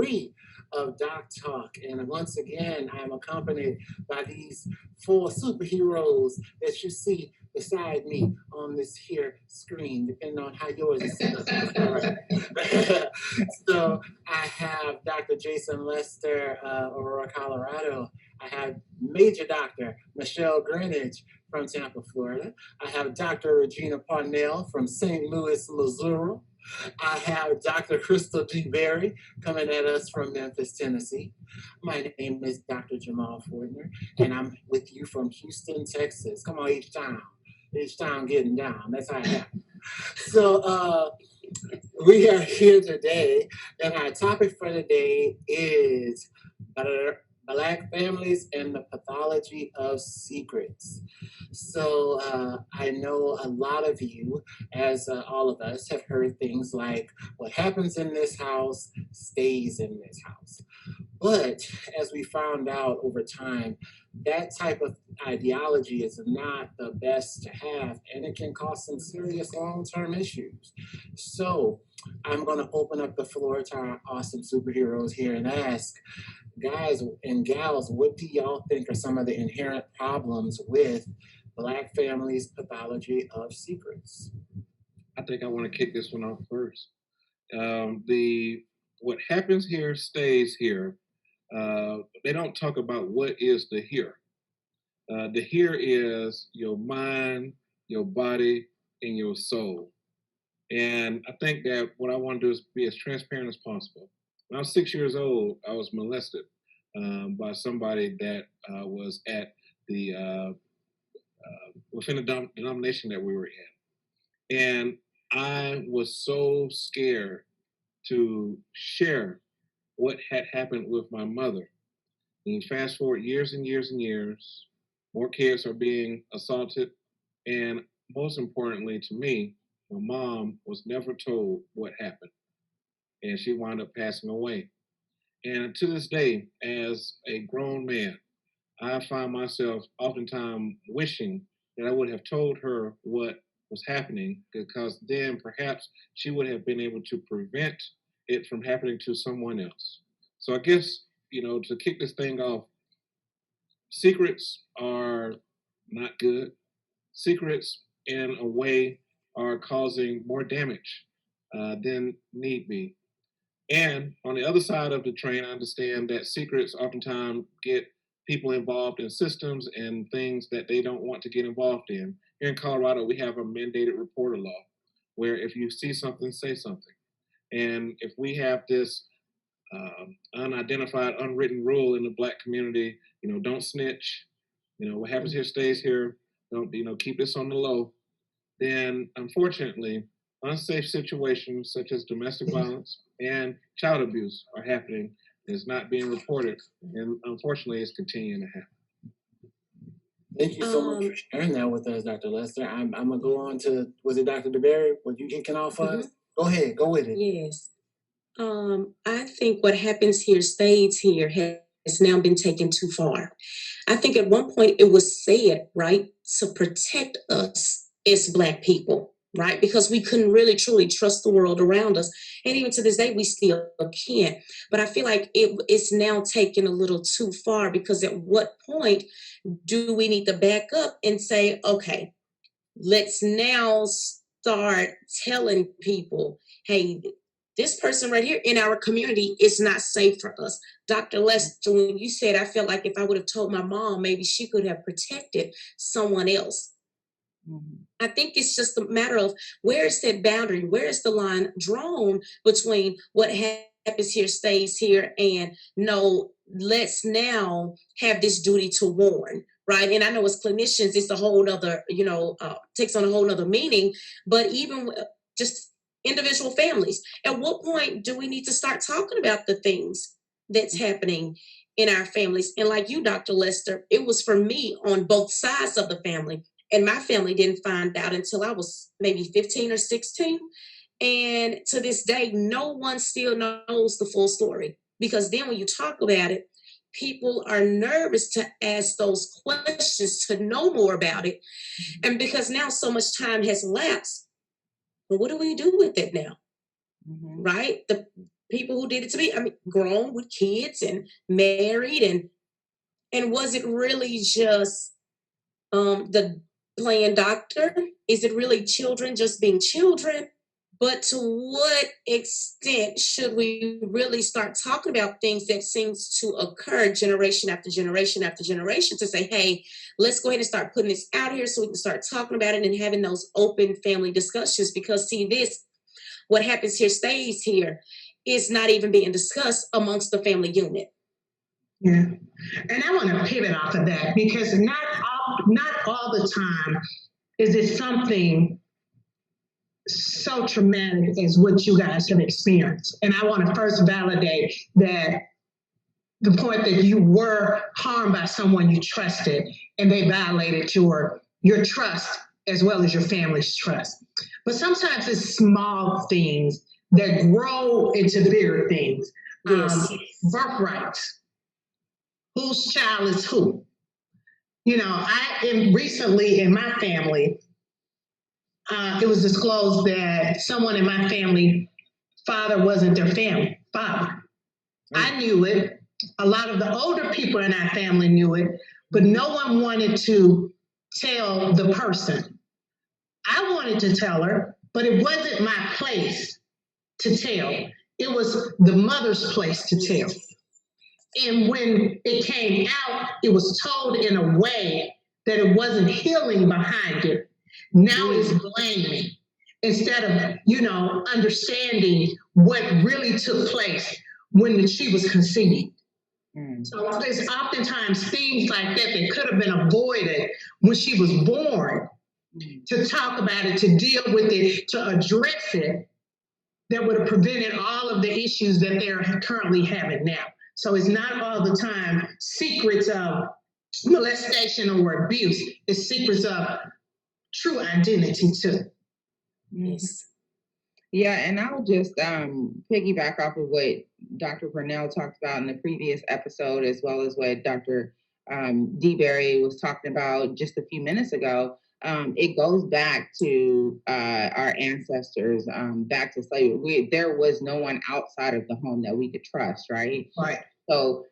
3 of Doc Talk. And once again, I'm accompanied by these 4 superheroes that you see beside me on this here screen, depending on how yours is set up. All right. So I have Dr. Jason Lester, Aurora, Colorado. I have Major Dr. Michell Greenidge from Tampa, Florida. I have Dr. Regina Parnell from St. Louis, Missouri. I have Dr. Crystal DeBerry coming at us from Memphis, Tennessee. My name is Dr. Jamaal Fortner, and I'm with you from Houston, Texas. Come on, each time getting down. That's how I happen. So we are here today, and our topic for today is Black families and the pathology of secrets. So I know a lot of you, as all of us, have heard things like, what happens in this house stays in this house. But as we found out over time, that type of ideology is not the best to have, and it can cause some serious long-term issues. So I'm going to open up the floor to our awesome superheroes here and ask, guys and gals, what do y'all think are some of the inherent problems with Black families' pathology of secrets? I think I want to kick this one off first. What happens here stays here. They don't talk about what is the here. The here is your mind, your body, and your soul. And I think that what I want to do is be as transparent as possible. When I was 6 years old, I was molested by somebody that was at the within the denomination that we were in. And I was so scared to share what had happened with my mother. And fast forward years and years and years, more kids are being assaulted. And most importantly to me, my mom was never told what happened. And she wound up passing away. And to this day, as a grown man, I find myself oftentimes wishing that I would have told her what was happening, because then perhaps she would have been able to prevent it from happening to someone else. So I guess, to kick this thing off, secrets are not good. Secrets, in a way, are causing more damage than need be. And on the other side of the train, I understand that secrets oftentimes get people involved in systems and things that they don't want to get involved in. Here in Colorado, we have a mandated reporter law, where if you see something, say something. And if we have this unidentified, unwritten rule in the Black community, don't snitch, what happens here stays here, don't, keep this on the low, then unfortunately, unsafe situations such as domestic violence and child abuse are happening. It's not being reported, and unfortunately, it's continuing to happen. Thank you so much for sharing that with us, Dr. Lester. I'm gonna go on to, was it Dr. DeBerry? Was you kicking off us? Go ahead, go with it. Yes. I think what happens here stays here has now been taken too far. I think at one point it was said, right, to protect us as Black people, right? Because we couldn't really truly trust the world around us. And even to this day, we still can't. But I feel like it's now taken a little too far, because at what point do we need to back up and say, okay, let's now start telling people, hey, this person right here in our community is not safe for us. Dr. Lester, when you said, I felt like if I would have told my mom, maybe she could have protected someone else. I think it's just a matter of, where is that boundary? Where is the line drawn between what happens here stays here, and no, let's now have this duty to warn, right? And I know as clinicians, it's a whole other, takes on a whole other meaning, but even just individual families, at what point do we need to start talking about the things that's happening in our families? And like you, Dr. Lester, it was for me on both sides of the family. And my family didn't find out until I was maybe 15 or 16. And to this day, no one still knows the full story. Because then when you talk about it, people are nervous to ask those questions, to know more about it. And because now so much time has elapsed, but what do we do with it now? Right? people who did it to me. I mean, grown with kids and married, and was it really just the playing doctor? Is it really children just being children? But to what extent should we really start talking about things that seems to occur generation after generation after generation, to say, hey, let's go ahead and start putting this out here so we can start talking about it and having those open family discussions? Because see, this, what happens here stays here, is not even being discussed amongst the family unit. Yeah, and I want to pivot off of that, because not all the time is it something so traumatic as what you guys have experienced. And I want to first validate that the point that you were harmed by someone you trusted, and they violated your trust as well as your family's trust. But sometimes it's small things that grow into bigger things. Yes. Birthrights. Whose child is who? You know, I am recently in my family, it was disclosed that someone in my family father wasn't their family father. I knew it. A lot of the older people in our family knew it, but no one wanted to tell the person. I wanted to tell her, but it wasn't my place to tell. It was the mother's place to tell. And when it came out, it was told in a way that it wasn't healing behind it. Now it's blaming instead of, understanding what really took place when she was conceived. So there's oftentimes things like that that could have been avoided when she was born, to talk about it, to deal with it, to address it, that would have prevented all of the issues that they're currently having now. So it's not all the time secrets of molestation or abuse. It's secrets of true identity too. Yes. Yeah, and I'll just piggyback off of what Dr. Parnell talked about in the previous episode, as well as what Dr. DeBerry was talking about just a few minutes ago. It goes back to our ancestors, back to slavery. There was no one outside of the home that we could trust, right? Right. So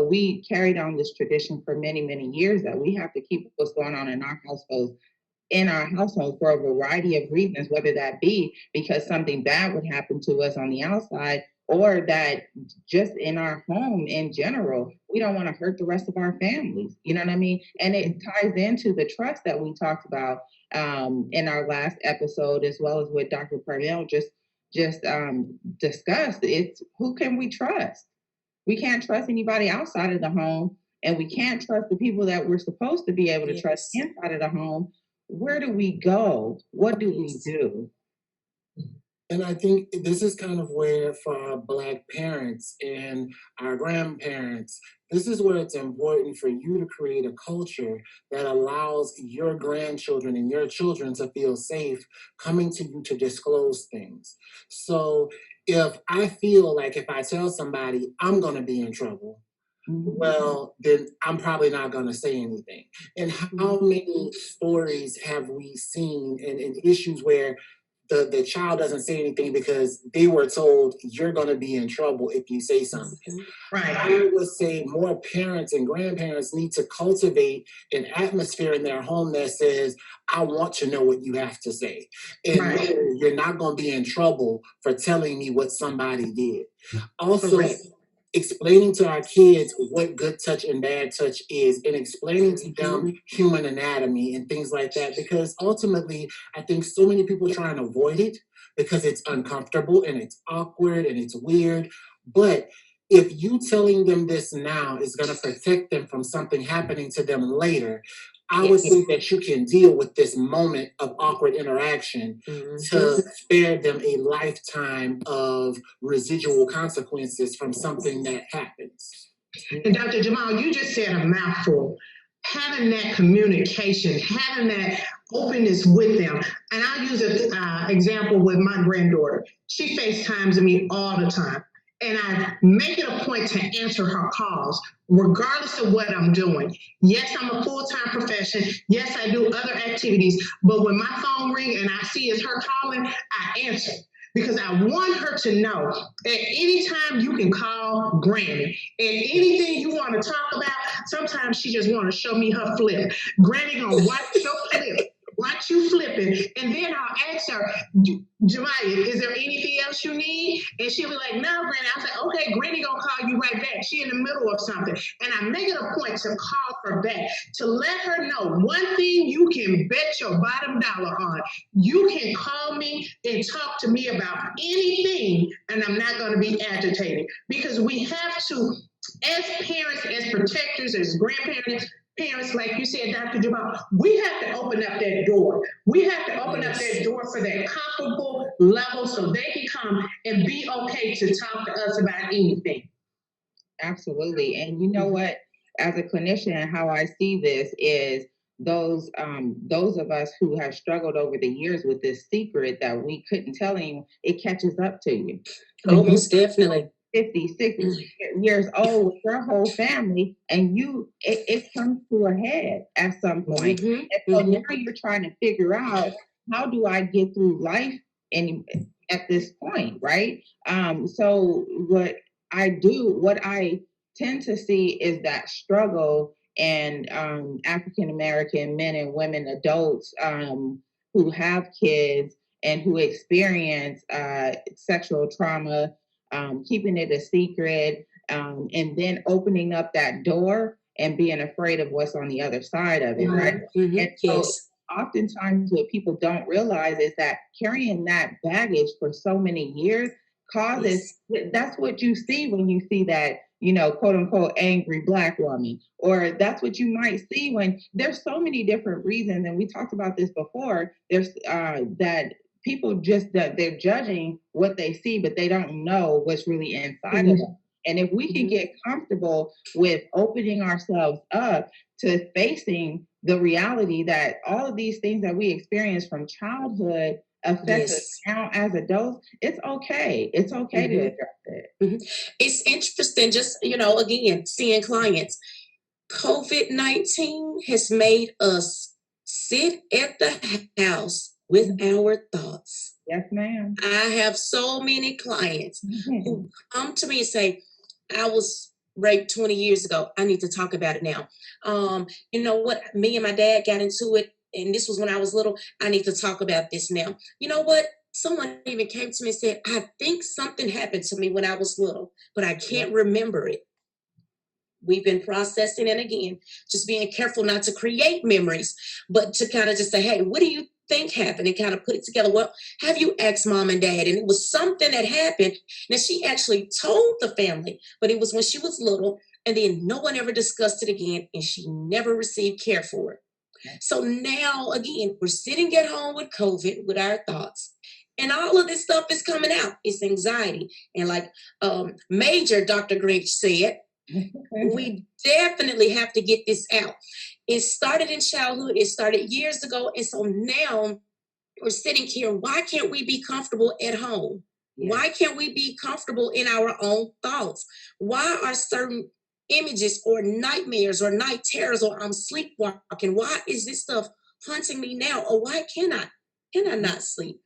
we carried on this tradition for many, many years that we have to keep what's going on in our household for a variety of reasons, whether that be because something bad would happen to us on the outside, or that just in our home in general, we don't want to hurt the rest of our families. You know what I mean? And it ties into the trust that we talked about in our last episode, as well as what Dr. Parnell just discussed. It's who can we trust? We can't trust anybody outside of the home, and we can't trust the people that we're supposed to be able to trust inside of the home. Where do we go? What do we do? And I think this is kind of where, for our Black parents and our grandparents, this is where it's important for you to create a culture that allows your grandchildren and your children to feel safe coming to you to disclose things. So if I feel like if I tell somebody I'm going to be in trouble, well, then I'm probably not going to say anything. And how many stories have we seen in issues where the child doesn't say anything because they were told you're going to be in trouble if you say something? Right. I would say more parents and grandparents need to cultivate an atmosphere in their home that says, I want to know what you have to say. And you're not going to be in trouble for telling me what somebody did. Also, explaining to our kids what good touch and bad touch is, and explaining to them human anatomy and things like that, because ultimately I think so many people try and avoid it because it's uncomfortable and it's awkward and it's weird. But if you telling them this now is going to protect them from something happening to them later, I would think that you can deal with this moment of awkward interaction to spare them a lifetime of residual consequences from something that happens. And Dr. Jamaal, you just said a mouthful. Having that communication, having that openness with them. And I'll use an example with my granddaughter. She FaceTimes me all the time. And I make it a point to answer her calls, regardless of what I'm doing. Yes, I'm a full-time profession. Yes, I do other activities. But when my phone rings and I see it's her calling, I answer. because I want her to know at any time you can call Granny and anything you want to talk about. Sometimes she just want to show me her flip. Granny gonna watch your flip. Watch you flipping, and then I'll ask her, Jamiah, is there anything else you need? And she'll be like, no, Granny. I say, okay, Granny gonna call you right back. She in the middle of something. And I make it a point to call her back, to let her know one thing you can bet your bottom dollar on. You can call me and talk to me about anything, and I'm not gonna be agitated. Because we have to, as parents, as protectors, as grandparents, parents, like you said, Dr. Jamaal, we have to open up that door. We have to open up that door for that comparable level so they can come and be okay to talk to us about anything. Absolutely. And you know what? As a clinician, how I see this is those of us who have struggled over the years with this secret that we couldn't tell anyone, it catches up to you. So most definitely. 50, 60 years old with your whole family, and it comes to a head at some point. And so now you're trying to figure out, how do I get through life at this point, right? So what I tend to see is that struggle, and African American men and women, adults who have kids and who experience sexual trauma, keeping it a secret, and then opening up that door and being afraid of what's on the other side of it, right? And so oftentimes what people don't realize is that carrying that baggage for so many years causes, that's what you see when you see that, quote unquote, angry Black woman, or that's what you might see when there's so many different reasons. And we talked about this before. There's that people they're judging what they see, but they don't know what's really inside of them. And if we can get comfortable with opening ourselves up to facing the reality that all of these things that we experience from childhood affect us now as adults, it's okay. It's okay to address it. It's interesting, just, again, seeing clients. COVID-19 has made us sit at the house with our thoughts. Yes, ma'am. I have so many clients who come to me and say, I was raped 20 years ago. I need to talk about it now. You know what? Me and my dad got into it, and this was when I was little. I need to talk about this now. You know what? Someone even came to me and said, I think something happened to me when I was little, but I can't remember it. We've been processing, and again, just being careful not to create memories, but to kind of just say, hey, what do you think happened, and kind of put it together. Well, have you asked mom and dad? And it was something that happened. Now, she actually told the family, but it was when she was little, and then no one ever discussed it again, and she never received care for it. So now, again, we're sitting at home with COVID, with our thoughts, and all of this stuff is coming out. It's anxiety. And like Major Dr. Greenidge said, we definitely have to get this out. It started in childhood. It started years ago. And so now we're sitting here. Why can't we be comfortable at home? Why can't we be comfortable in our own thoughts? Why are certain images or nightmares or night terrors, or I'm sleepwalking? Why is this stuff haunting me now? Or why can I not sleep?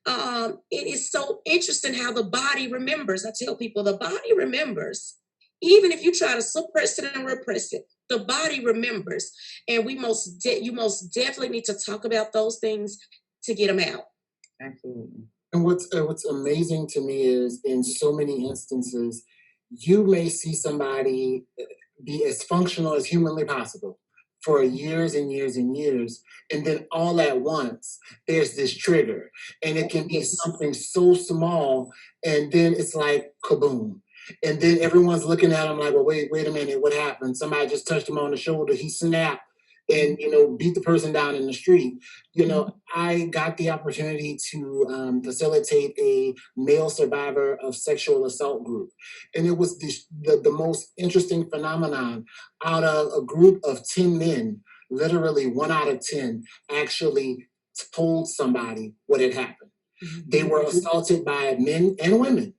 It is so interesting how the body remembers. I tell people the body remembers. Even if you try to suppress it and repress it, the body remembers. And you most definitely need to talk about those things to get them out. Absolutely. And what's amazing to me is, in so many instances, you may see somebody be as functional as humanly possible for years and years and years, and then all at once there's this trigger, and it can be something so small, and then it's like kaboom. And then everyone's looking at him like, well, wait a minute, what happened? Somebody just touched him on the shoulder, he snapped and, beat the person down in the street. I got the opportunity to facilitate a male survivor of sexual assault group. And it was the most interesting phenomenon. Out of a group of 10 men, literally 1 out of 10 actually told somebody what had happened. They were assaulted by men and women.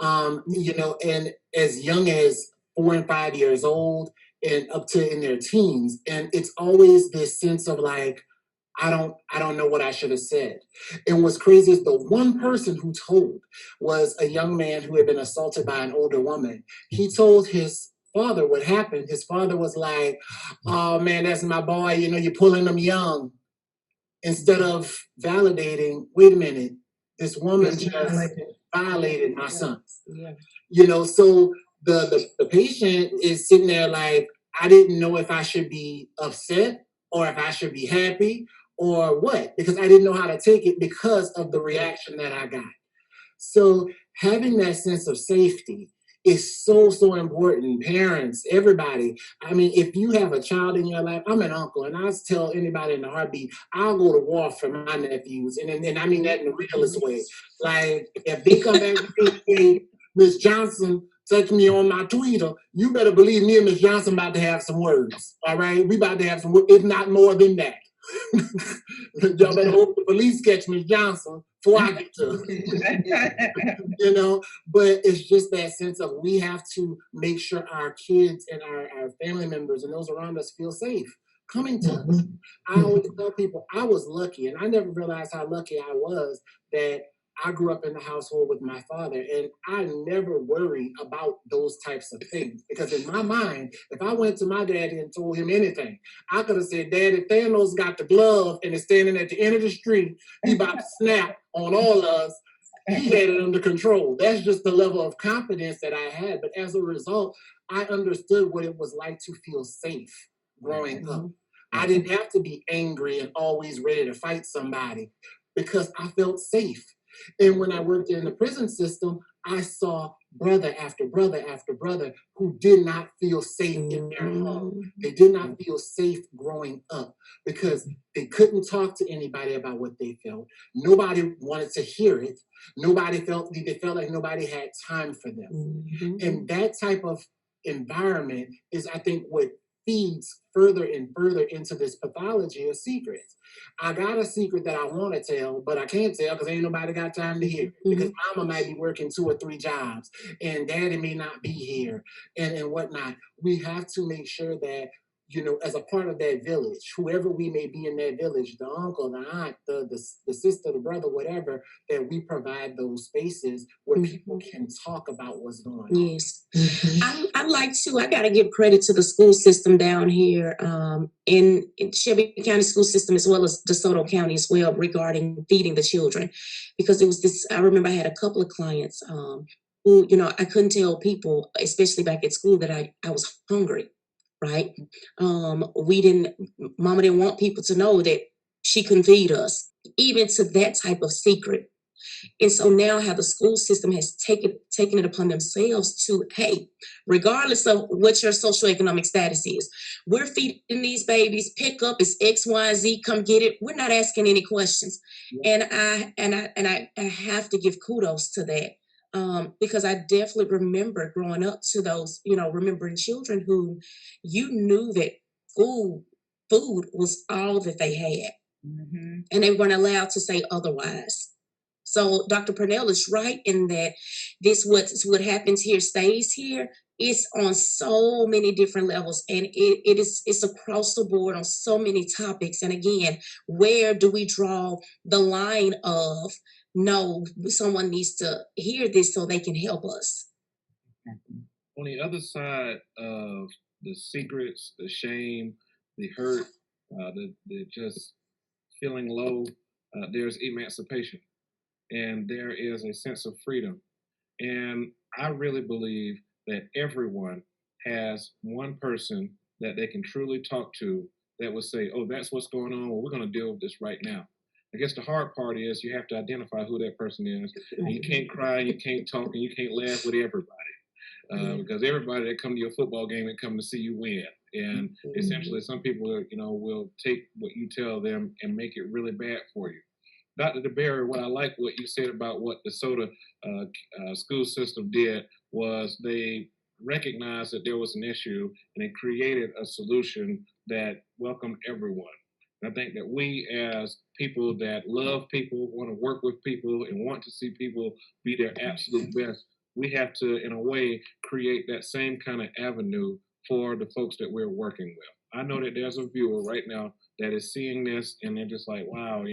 And as young as 4 and 5 years old and up to in their teens. And it's always this sense of like, I don't know what I should have said. And what's crazy is the one person who told was a young man who had been assaulted by an older woman. He told his father what happened. His father was like, "Oh man, that's my boy, you know, you're pulling him young." Instead of validating, wait a minute, this woman just violated my son. Yeah. You know, so the patient is sitting there like, I didn't know if I should be upset or if I should be happy or what, because I didn't know how to take it because of the reaction that I got. So having that sense of safety is so important. Parents, everybody. I mean, if you have a child in your life, I'm an uncle, and I tell anybody in the heartbeat, I'll go to war for my nephews, and I mean that in the realest way. Like if they come back and say, Miss Johnson touched me on my tweeter, you better believe me and Miss Johnson about to have some words. All right, we about to have some words, if not more than that. Y'all better hope the police catch Miss Johnson before I get to you know, but it's just that sense of we have to make sure our kids and our family members and those around us feel safe coming to us. I always tell people I was lucky, and I never realized how lucky I was that I grew up in the household with my father, and I never worried about those types of things because in my mind, if I went to my daddy and told him anything, I could have said, "Daddy, Thanos got the glove and is standing at the end of the street. He about to snap on all of us. He had it under control." That's just the level of confidence that I had. But as a result, I understood what it was like to feel safe growing up. I didn't have to be angry and always ready to fight somebody because I felt safe. And when I worked in the prison system, I saw brother after brother after brother who did not feel safe in their home. They did not feel safe growing up because they couldn't talk to anybody about what they felt. Nobody wanted to hear it. They felt like nobody had time for them. And that type of environment is, I think, what feeds further and further into this pathology of secrets. I got a secret that I want to tell, but I can't tell because ain't nobody got time to hear it. Because mama might be working 2 or 3 jobs and daddy may not be here and whatnot. We have to make sure that, you know, as a part of that village, whoever we may be in that village, the uncle, the aunt, the sister, the brother, whatever, that we provide those spaces where people can talk about what's going on. Yes. I like to, I got to give credit to the school system down here in Shelby County school system, as well as DeSoto County as well, regarding feeding the children. Because it was this, I remember I had a couple of clients who, you know, I couldn't tell people, especially back at school, that I was hungry, right? Mama didn't want people to know that she couldn't feed us, even to that type of secret. And so now how the school system has taken it upon themselves to, hey, regardless of what your socioeconomic status is, we're feeding these babies, pick up, it's X, Y, Z, come get it. We're not asking any questions. Yeah. And I have to give kudos to that. Because I definitely remember growing up to those, you know, remembering children who you knew that food was all that they had. And they weren't allowed to say otherwise. So Dr. Parnell is right in that what happens here stays here. It's on so many different levels, and it's across the board on so many topics. And again, where do we draw the line of no, someone needs to hear this so they can help us? On the other side of the secrets, the shame, the hurt, the just feeling low, there's emancipation. And there is a sense of freedom. And I really believe that everyone has one person that they can truly talk to that will say, oh, that's what's going on. Well, we're going to deal with this right now. I guess the hard part is you have to identify who that person is. And you can't cry, you can't talk, and you can't laugh with everybody. Because everybody that come to your football game and come to see you win. And essentially some people, you know, will take what you tell them and make it really bad for you. Dr. DeBerry, what I like what you said about what the Soda school system did was they recognized that there was an issue and they created a solution that welcomed everyone. And I think that we as people that love people, want to work with people and want to see people be their absolute best, we have to, in a way, create that same kind of avenue for the folks that we're working with. I know that there's a viewer right now that is seeing this and they're just like, wow,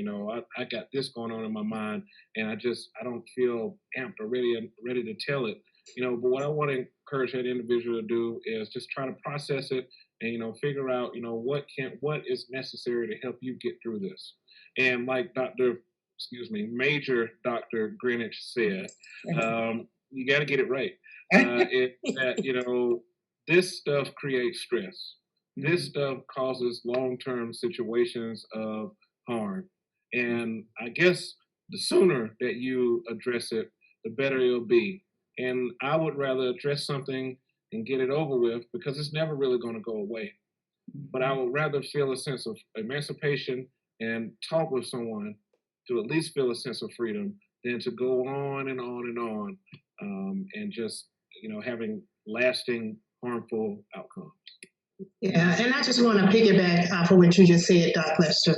I got this going on in my mind and I don't feel amped or ready to tell it. But what I want to encourage that individual to do is just try to process it and, figure out, what is necessary to help you get through this. And like Major Dr. Greenidge said, you got to get it right. This stuff creates stress. This stuff causes long-term situations of harm. And I guess the sooner that you address it, the better it'll be. And I would rather address something and get it over with because it's never really going to go away. But I would rather feel a sense of emancipation and talk with someone to at least feel a sense of freedom than to go on and on and on and just, having lasting harmful outcomes. Yeah, and I just want to piggyback off of what you just said, Doc Lester.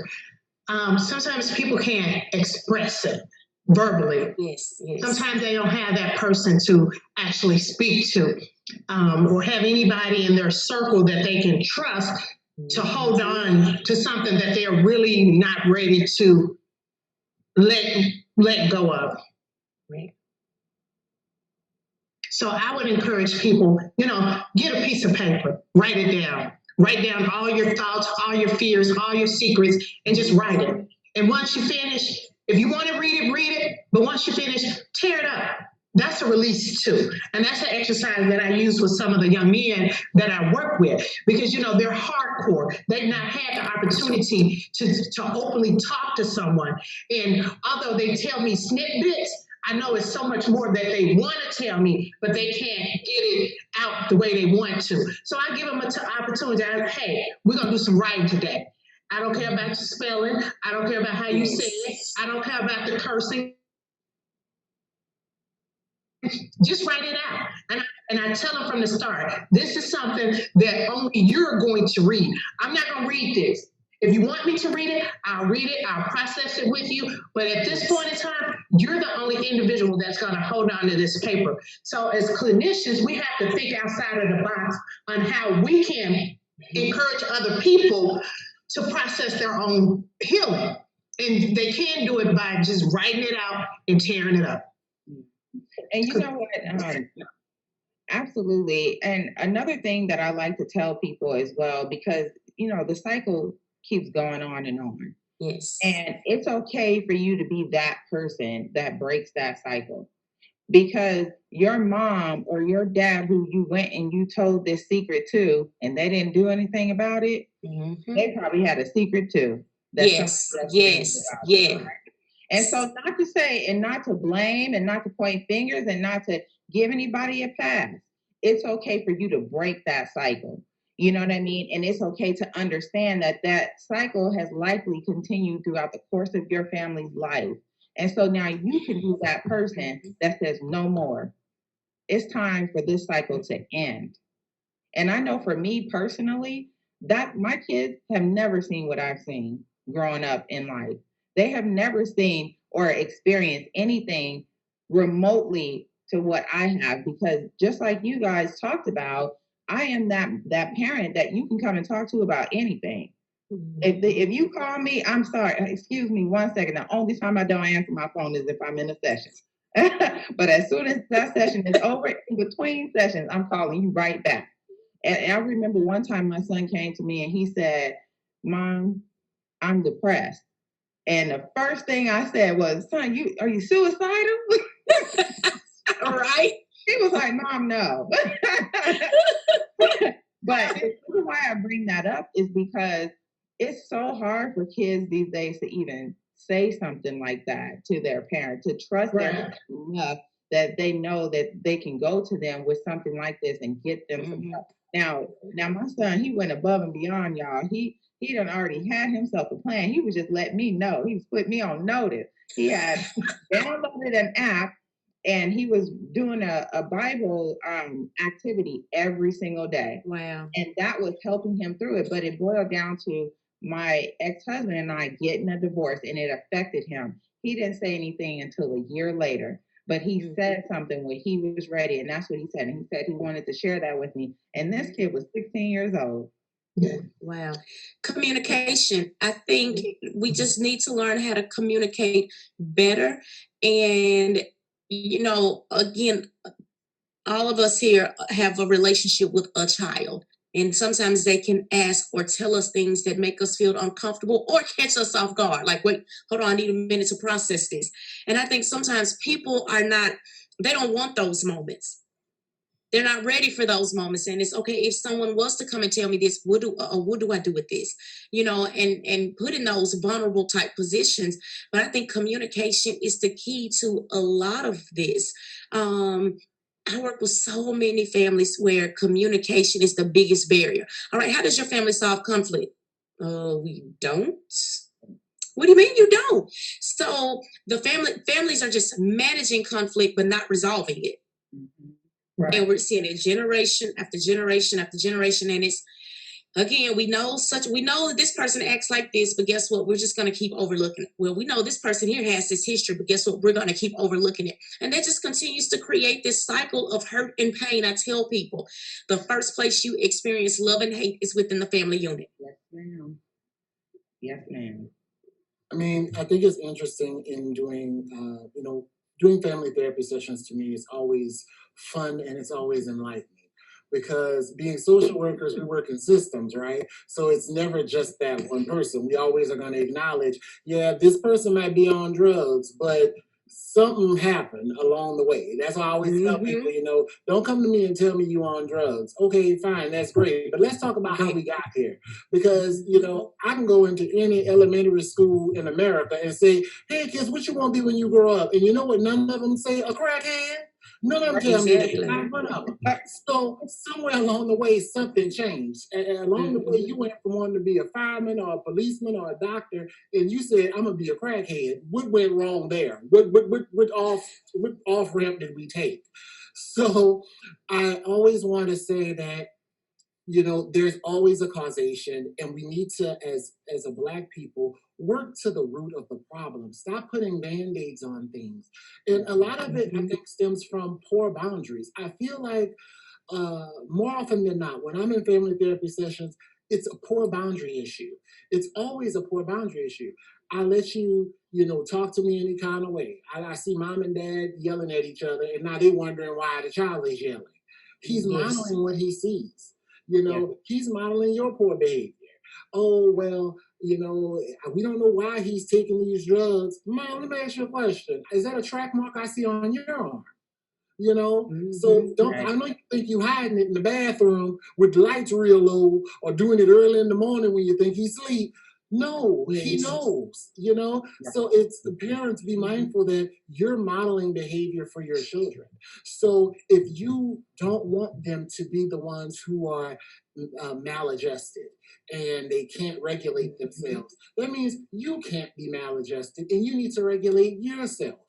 Sometimes people can't express it verbally. Yes. Sometimes they don't have that person to actually speak to, or have anybody in their circle that they can trust to hold on to something that they're really not ready to let go of. Right. So I would encourage people, get a piece of paper, write it down. Write down all your thoughts, all your fears, all your secrets, and just write it. And once you finish, if you want to read it. But once you finish, tear it up. That's a release too. And that's an exercise that I use with some of the young men that I work with because, they're hardcore. They've not had the opportunity to openly talk to someone. And although they tell me snippets, I know it's so much more that they want to tell me, but they can't get it out the way they want to. So I give them an opportunity. Hey, we're going to do some writing today. I don't care about your spelling. I don't care about how you say it. I don't care about the cursing. Just write it out. And I tell them from the start, this is something that only you're going to read. I'm not going to read this. If you want me to read it, I'll read it. I'll process it with you. But at this point in time, you're the only individual that's going to hold on to this paper. So as clinicians, we have to think outside of the box on how we can encourage other people to process their own healing. And they can do it by just writing it out and tearing it up. And you know what? Absolutely. And another thing that I like to tell people as well, because, the cycle keeps going on and on. Yes. And it's okay for you to be that person that breaks that cycle. Because your mom or your dad who you went and you told this secret to, and they didn't do anything about it, they probably had a secret too. Yes. And so not to say and not to blame and not to point fingers and not to give anybody a pass. It's okay for you to break that cycle. You know what I mean? And it's okay to understand that cycle has likely continued throughout the course of your family's life. And so now you can be that person that says no more. It's time for this cycle to end. And I know for me personally, that my kids have never seen what I've seen growing up in life. They have never seen or experienced anything remotely to what I have, because just like you guys talked about, I am that parent that you can come and talk to about anything. If you call me, I'm sorry, excuse me 1 second. The only time I don't answer my phone is if I'm in a session. But as soon as that session is over, in between sessions, I'm calling you right back. And I remember one time my son came to me and he said, "Mom, I'm depressed." And the first thing I said was, "Son, are you suicidal?" All right. He was like, "Mom, no." But the reason why I bring that up is because it's so hard for kids these days to even say something like that to their parent, to trust their parents enough that they know that they can go to them with something like this and get them some help. Now my son, he went above and beyond, y'all. He done already had himself a plan. He was just letting me know. He was putting me on notice. He had downloaded an app and he was doing a Bible activity every single day. Wow. And that was helping him through it. But it boiled down to my ex-husband and I getting a divorce, and it affected him. He didn't say anything until a year later, but he said something when he was ready, and that's what he said. And he said he wanted to share that with me. And this kid was 16 years old. Wow. Communication. I think we just need to learn how to communicate better. And, again, all of us here have a relationship with a child. And sometimes they can ask or tell us things that make us feel uncomfortable or catch us off guard. Like, wait, hold on, I need a minute to process this. And I think sometimes people they don't want those moments. They're not ready for those moments. And it's okay if someone was to come and tell me this, what do I do with this? And put in those vulnerable type positions. But I think communication is the key to a lot of this. I work with so many families where communication is the biggest barrier. All right, how does your family solve conflict? We don't. What do you mean you don't? So the families are just managing conflict but not resolving it. Right. And we're seeing it generation after generation after generation. And it's, again, we know that this person acts like this, but guess what? We're just going to keep overlooking it. Well, we know this person here has this history, but guess what? We're going to keep overlooking it. And that just continues to create this cycle of hurt and pain. I tell people, the first place you experience love and hate is within the family unit. Yes, ma'am. Yes, ma'am. I mean, I think it's interesting in doing family therapy sessions. To me is always fun and it's always enlightening. Because being social workers, we work in systems, right? So it's never just that one person. We always are going to acknowledge, yeah, this person might be on drugs, but something happened along the way. That's why I always tell people, don't come to me and tell me you're on drugs. Okay, fine, that's great. But let's talk about how we got here. Because, I can go into any elementary school in America and say, hey, kids, what you want to be when you grow up? And you know what none of them say? A crackhead? None of them tell me that. Not one of them. So somewhere along the way, something changed. And along the way, you went from wanting to be a fireman or a policeman or a doctor, and you said, I'm going to be a crackhead. What went wrong there? What off ramp did we take? So I always want to say that, there's always a causation, and we need to, as a Black people, work to the root of the problem. Stop putting Band-Aids on things. And a lot of it, I think, stems from poor boundaries. I feel like more often than not, when I'm in family therapy sessions, it's a poor boundary issue. It's always a poor boundary issue. I let you, talk to me any kind of way. I see mom and dad yelling at each other, and now they're wondering why the child is yelling. He's modeling what he sees. He's modeling your poor behavior. Oh, well, we don't know why he's taking these drugs. Mom, let me ask you a question. Is that a track mark I see on your arm? So I know you think you hiding it in the bathroom with the lights real low or doing it early in the morning when you think he's asleep. No, he knows, So it's the parents, be mindful that you're modeling behavior for your children. So if you don't want them to be the ones who are maladjusted and they can't regulate themselves, that means you can't be maladjusted and you need to regulate yourself.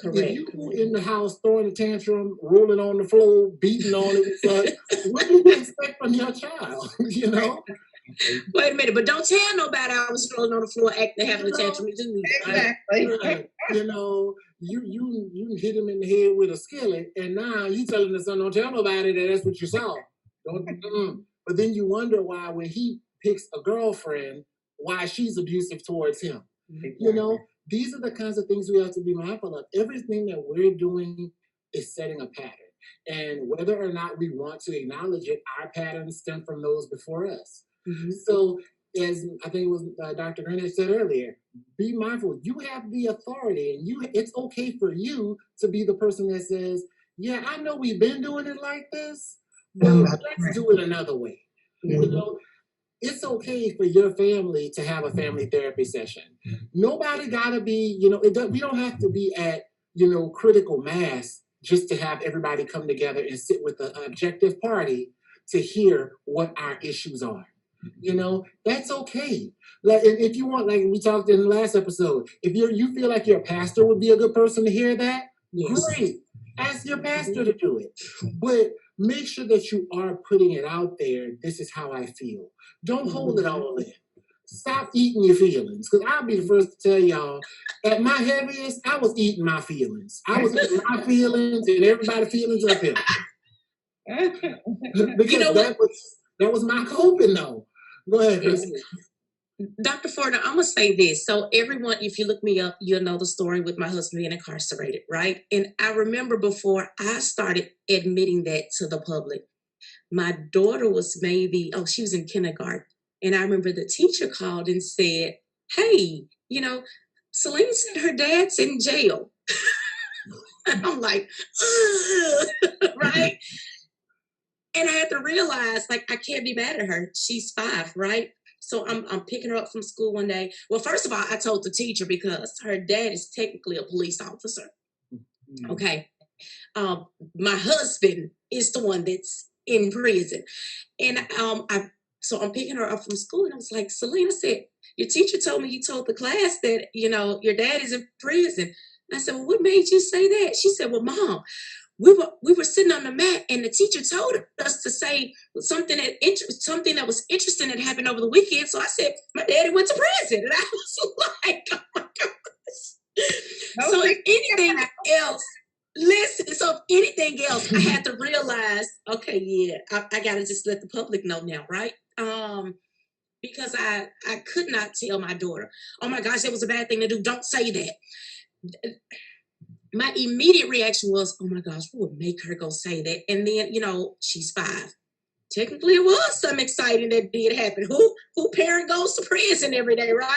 Correct. If you in the house throwing a tantrum, rolling on the floor, beating on it, what do you expect from your child? Wait a minute, but don't tell nobody I was rolling on the floor having a tantrum. Exactly. You hit him in the head with a skillet, and now you telling the son, don't tell nobody that's what you saw. But then you wonder why when he picks a girlfriend, why she's abusive towards him. Exactly. These are the kinds of things we have to be mindful of. Everything that we're doing is setting a pattern. And whether or not we want to acknowledge it, our patterns stem from those before us. So as I think it was Dr. Greenidge said earlier, be mindful. You have the authority, and it's okay for you to be the person that says, yeah, I know we've been doing it like this, but let's do it another way. It's okay for your family to have a family therapy session. Nobody gotta be, we don't have to be at, critical mass just to have everybody come together and sit with an objective party to hear what our issues are. That's okay. Like, if you want, like we talked in the last episode, if you feel like your pastor would be a good person to hear that, great. Ask your pastor to do it. But make sure that you are putting it out there. This is how I feel. Don't hold it all in. Stop eating your feelings. Because I'll be the first to tell y'all, at my heaviest, I was eating my feelings. I was eating my feelings and everybody's feelings up here. Because that was my coping, though. Go ahead, Yes. Chris. Dr. Fortner, I'm going to say this. So everyone, if you look me up, you'll know the story with my husband being incarcerated, right? And I remember before I started admitting that to the public, my daughter was she was in kindergarten. And I remember the teacher called and said, hey, Celine said her dad's in jail. And I'm like, right? And I had to realize, I can't be mad at her. She's 5, right? So I'm picking her up from school one day. Well, first of all, I told the teacher because her dad is technically a police officer. Okay. My husband is the one that's in prison. And so I'm picking her up from school and I was like, Selena said, your teacher told me you told the class that, your dad is in prison. And I said, well, what made you say that? She said, well, Mom, we were sitting on the mat and the teacher told us to say something that was interesting that happened over the weekend. So I said, my daddy went to prison. And I was like, oh my gosh. So if anything else, I had to realize, okay, yeah, I got to just let the public know now, right? Because I could not tell my daughter, oh my gosh, that was a bad thing to do. Don't say that. My immediate reaction was, oh my gosh, what would make her go say that? And then, she's 5. Technically, it was something exciting that did happen. Who parent goes to prison every day, right?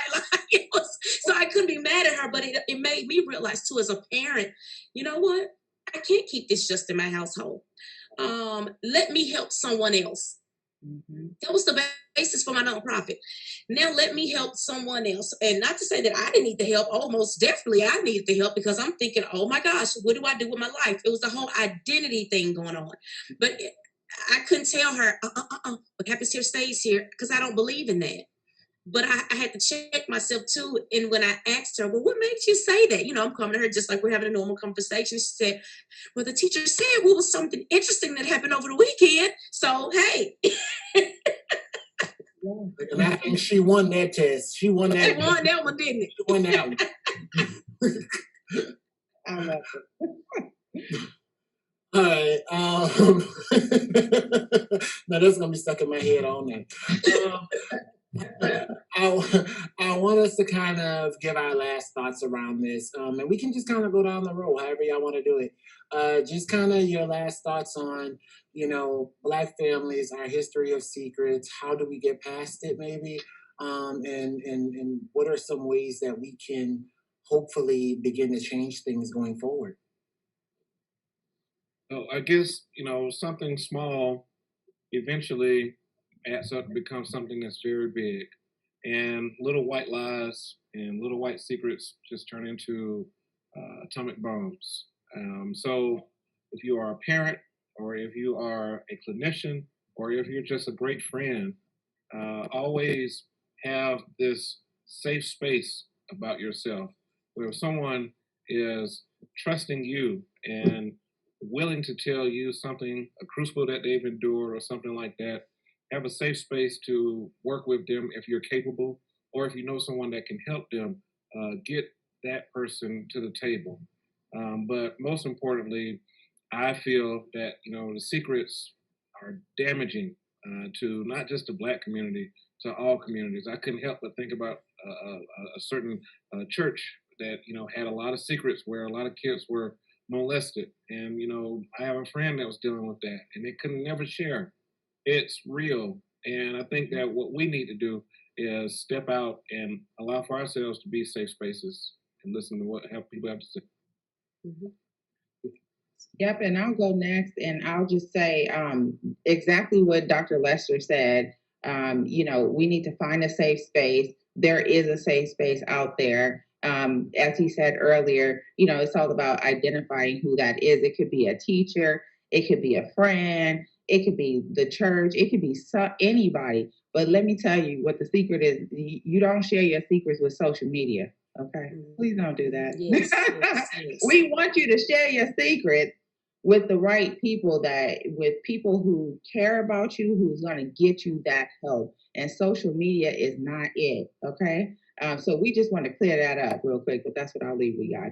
So I couldn't be mad at her, but it made me realize too, as a parent, you know what? I can't keep this just in my household. Let me help someone else. Mm-hmm. That was the basis for my nonprofit. Now let me help someone else. And not to say that I didn't need the help. Oh, most definitely I needed the help because I'm thinking, oh my gosh, what do I do with my life? It was the whole identity thing going on. But I couldn't tell her, what happens here stays here, because I don't believe in that. But I had to check myself too. And when I asked her, well, what made you say that? I'm coming to her just like we're having a normal conversation. She said, well, the teacher said what was something interesting that happened over the weekend. So, hey. And I think she won that test. She won that. She won that one, didn't it? She won that one. I love it. All right. Now that's gonna be stuck in my head all night. I want us to kind of give our last thoughts around this, and we can just kind of go down the road, however y'all want to do it. Just kind of your last thoughts on, Black families, our history of secrets. How do we get past it, maybe? And what are some ways that we can hopefully begin to change things going forward? So I guess, something small eventually adds up to become something that's very big. And little white lies and little white secrets just turn into atomic bombs. So if you are a parent, or if you are a clinician, or if you're just a great friend, always have this safe space about yourself where someone is trusting you and willing to tell you something, a crucible that they've endured or something like that. Have a safe space to work with them if you're capable, or if you know someone that can help them, get that person to the table. But most importantly, I feel that, the secrets are damaging to not just the Black community, to all communities. I couldn't help but think about a certain church that, had a lot of secrets where a lot of kids were molested. And, I have a friend that was dealing with that and they couldn't never share. It's real. And I think that what we need to do is step out and allow for ourselves to be safe spaces and listen to what people have to say. Mm-hmm. Yep, and I'll go next, and I'll just say exactly what Dr. Lester said. We need to find a safe space. There is a safe space out there. As he said earlier, it's all about identifying who that is. It could be a teacher, it could be a friend, it could be the church, it could be anybody. But let me tell you what the secret is. You don't share your secrets with social media. Okay, please don't do that. Yes. We want you to share your secrets with the right people, with people who care about you, who's going to get you that help. And social media is not it. Okay. So we just want to clear that up real quick, but that's what I'll leave with guys.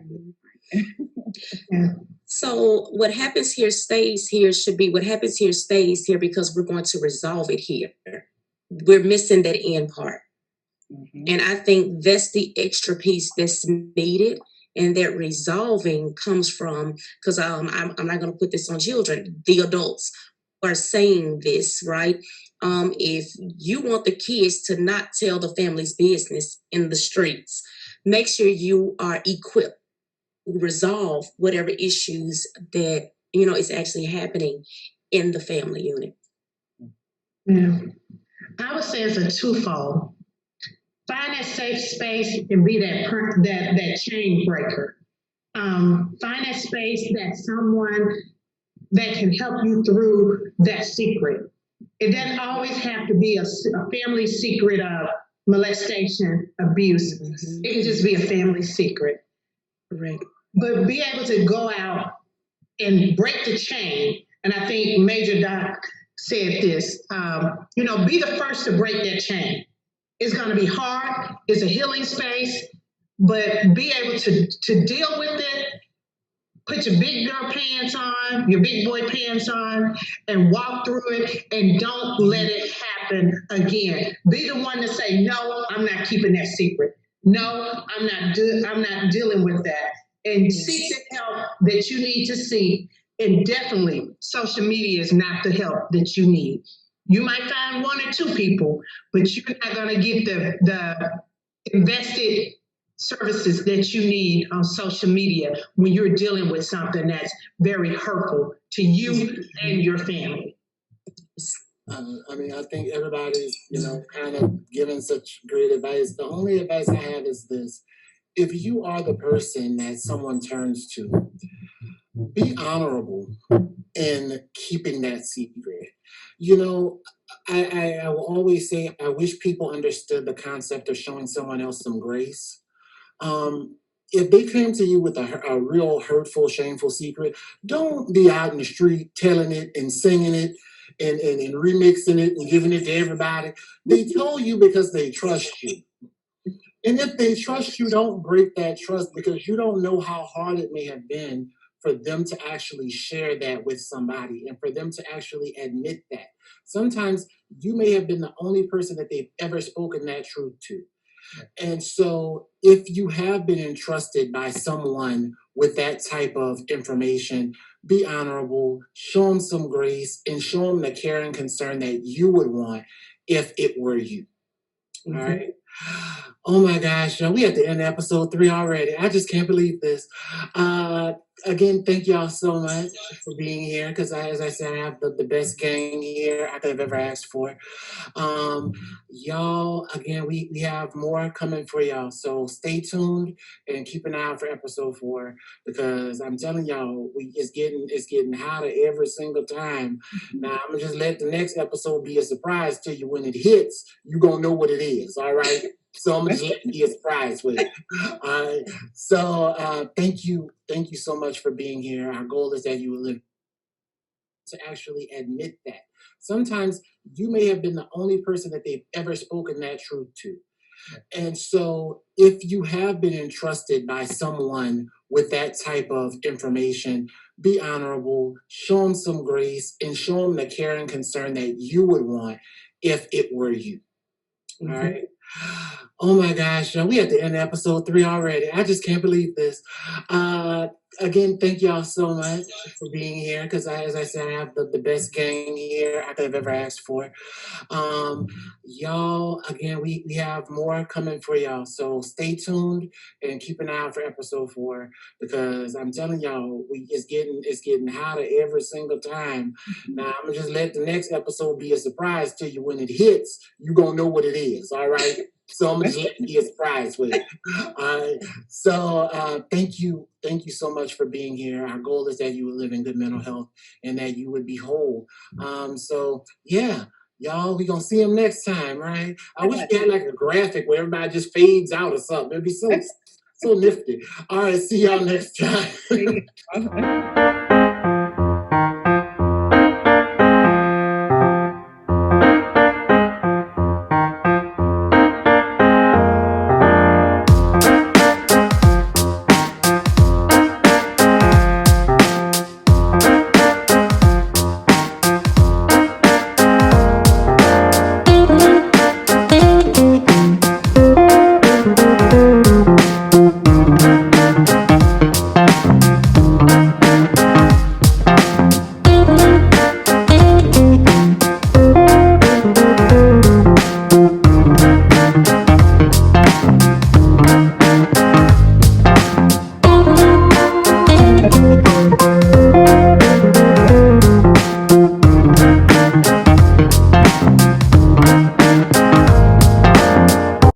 So what happens here stays here should be what happens here stays here because we're going to resolve it here. we're missing that end part. And I think that's the extra piece that's needed, and that resolving comes from, because I'm not going to put this on children, the adults are saying this, right? If you want the kids to not tell the family's business in the streets, make sure you are equipped to resolve whatever issues that, is actually happening in the family unit. Yeah. I would say it's a twofold. Find that safe space and be that chain breaker. Find that space, that someone that can help you through that secret. It doesn't always have to be a family secret of molestation, abuse. It can just be a family secret. Right. But be able to go out and break the chain. And I think Major Doc said this, be the first to break that chain. It's going to be hard. It's a healing space, but be able to deal with it. Put your big girl pants on, your big boy pants on, and walk through it, and don't let it happen again. Be the one to say, no, I'm not keeping that secret. No, I'm not dealing with that. And seek the help that you need to seek. And definitely, social media is not the help that you need. You might find one or two people, but you're not going to get the invested services that you need on social media when you're dealing with something that's very hurtful to you and your family. I think everybody's, kind of giving such great advice. The only advice I have is this. If you are the person that someone turns to, be honorable in keeping that secret. I will always say, I wish people understood the concept of showing someone else some grace. If they came to you with a real hurtful, shameful secret, don't be out in the street telling it and singing it and remixing it and giving it to everybody. They told you because they trust you. And if they trust you, don't break that trust, because you don't know how hard it may have been for them to actually share that with somebody and for them to actually admit that. Sometimes you may have been the only person that they've ever spoken that truth to. And so if you have been entrusted by someone with that type of information, be honorable, show them some grace, and show them the care and concern that you would want if it were you. All right. Oh my gosh, we at the end of episode 3 already. I just can't believe this. Again, thank y'all so much for being here, because as I said, I have the best gang here I could have ever asked for. Y'all, again, we have more coming for y'all, so stay tuned and keep an eye out for episode 4, because I'm telling y'all, it's getting hotter every single time. Now, I'm gonna just let the next episode be a surprise to you. When it hits, you're gonna know what it is, all right? So I'm gonna just let you be a surprise with it. All right. So thank you so much for being here. Our goal is that you will live to actually admit that. Sometimes you may have been the only person that they've ever spoken that truth to. And so if you have been entrusted by someone with that type of information, be honorable, show them some grace, and show them the care and concern that you would want if it were you. All right. Oh my gosh, we at the end of episode 3 already. I just can't believe this. Again, thank y'all so much for being here, because as I said, I have the best gang here I could have ever asked for. Y'all, again, we have more coming for y'all, so stay tuned and keep an eye out for episode 4, because I'm telling y'all, it's getting hotter every single time. Now, I'm gonna just let the next episode be a surprise to you. When it hits, you're gonna know what it is, all right? So I'm just letting you be a surprise with it. All right. So thank you so much for being here. Our goal is that you would live in good mental health and that you would be whole. So yeah, y'all, we gonna see them next time, right? I wish we had like a graphic where everybody just fades out or something. It'd be so nifty. All right, see y'all next time.